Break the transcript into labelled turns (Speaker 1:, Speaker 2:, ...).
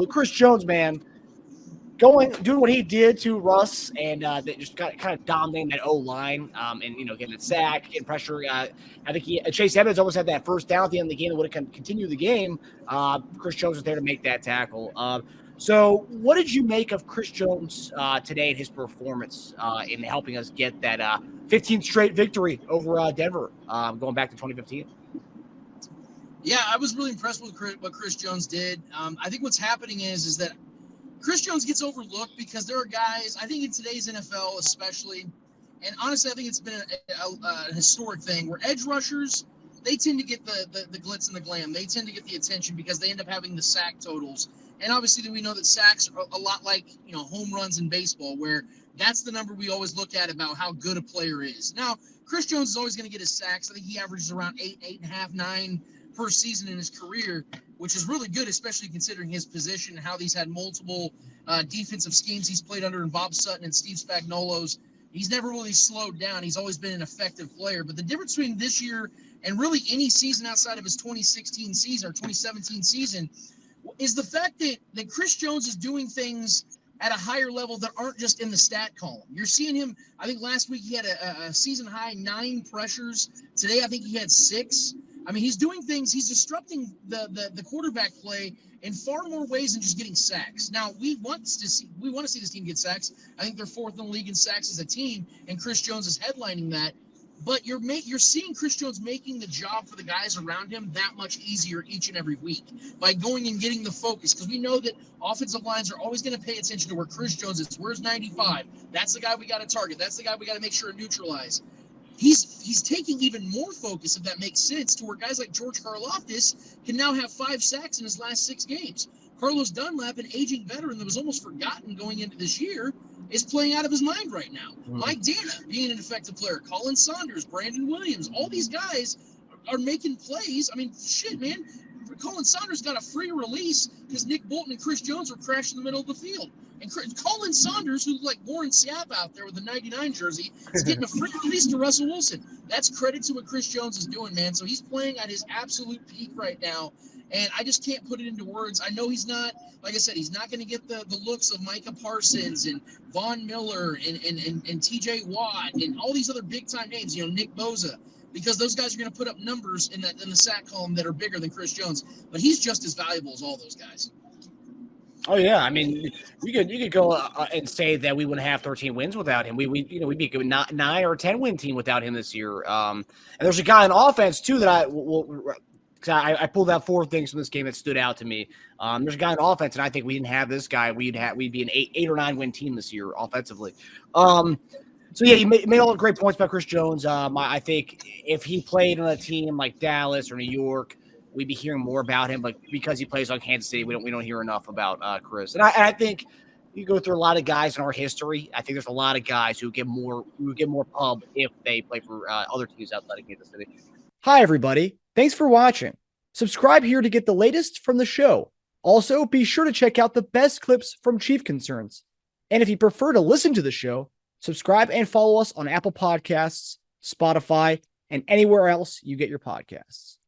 Speaker 1: So Chris Jones, man, doing what he did to Russ, and they just got kind of dominating that O line, and getting a sack, getting pressure. I think Chase Edmonds almost had that first down at the end of the game that would have continued the game. Chris Jones was there to make that tackle. So what did you make of Chris Jones today and his performance in helping us get that 15th straight victory over Denver, going back to 2015?
Speaker 2: Yeah, I was really impressed with what Chris Jones did. I think what's happening is that Chris Jones gets overlooked because there are guys, I think in today's NFL especially, and honestly I think it's been a historic thing where edge rushers, they tend to get the glitz and the glam. They tend to get the attention because they end up having the sack totals. And obviously we know that sacks are a lot like home runs in baseball, where that's the number we always look at about how good a player is. Now, Chris Jones is always going to get his sacks. I think he averages around 8.5, 9 per season in his career, which is really good, especially considering his position and how he's had multiple defensive schemes he's played under in Bob Sutton and Steve Spagnuolo's. He's never really slowed down. He's always been an effective player. But the difference between this year and really any season outside of his 2016 season or 2017 season is the fact that Chris Jones is doing things at a higher level that aren't just in the stat column. You're seeing him, I think last week he had a season high 9 pressures. Today I think he had 6. I mean, he's doing things, he's disrupting the quarterback play in far more ways than just getting sacks. Now, we want to see this team get sacks. I think they're 4th in the league in sacks as a team, and Chris Jones is headlining that. But you're seeing Chris Jones making the job for the guys around him that much easier each and every week by going and getting the focus, because we know that offensive lines are always going to pay attention to where Chris Jones is. Where's 95? That's the guy we got to target. That's the guy we got to make sure to neutralize. He's taking even more focus, if that makes sense, to where guys like George Karlaftis can now have 5 sacks in his last 6 games. Carlos Dunlap, an aging veteran that was almost forgotten going into this year, is playing out of his mind right now. Mike Dana being an effective player. Colin Saunders, Brandon Williams, all these guys are making plays. I mean, shit, man. Colin Saunders got a free release because Nick Bolton and Chris Jones were crashing in the middle of the field. And Colin Saunders, who's like Warren Sapp out there with the 99 jersey, is getting a free release to Russell Wilson. That's credit to what Chris Jones is doing, man. So he's playing at his absolute peak right now. And I just can't put it into words. I know he's not, like I said, he's not going to get the looks of Micah Parsons and Von Miller and TJ Watt and all these other big-time names, Nick Bosa, because those guys are going to put up numbers in the sack column that are bigger than Chris Jones. But he's just as valuable as all those guys. Oh
Speaker 1: yeah, I mean, you could go and say that we wouldn't have 13 wins without him. We'd be a good 9 or 10 win team without him this year. And there's a guy on offense too that I pulled out 4 things from this game that stood out to me. There's a guy on offense, and I think we didn't have this guy. We'd be an 8 or 9 win team this year offensively. So yeah, he made all the great points about Chris Jones. I think if he played on a team like Dallas or New York, we'd be hearing more about him. But because he plays on Kansas City, we don't hear enough about Chris. And I think you go through a lot of guys in our history. I think there's a lot of guys who get more pub if they play for other teams outside of Kansas City.
Speaker 3: Hi, everybody. Thanks for watching. Subscribe here to get the latest from the show. Also, be sure to check out the best clips from Chief Concerns. And if you prefer to listen to the show, subscribe and follow us on Apple Podcasts, Spotify, and anywhere else you get your podcasts.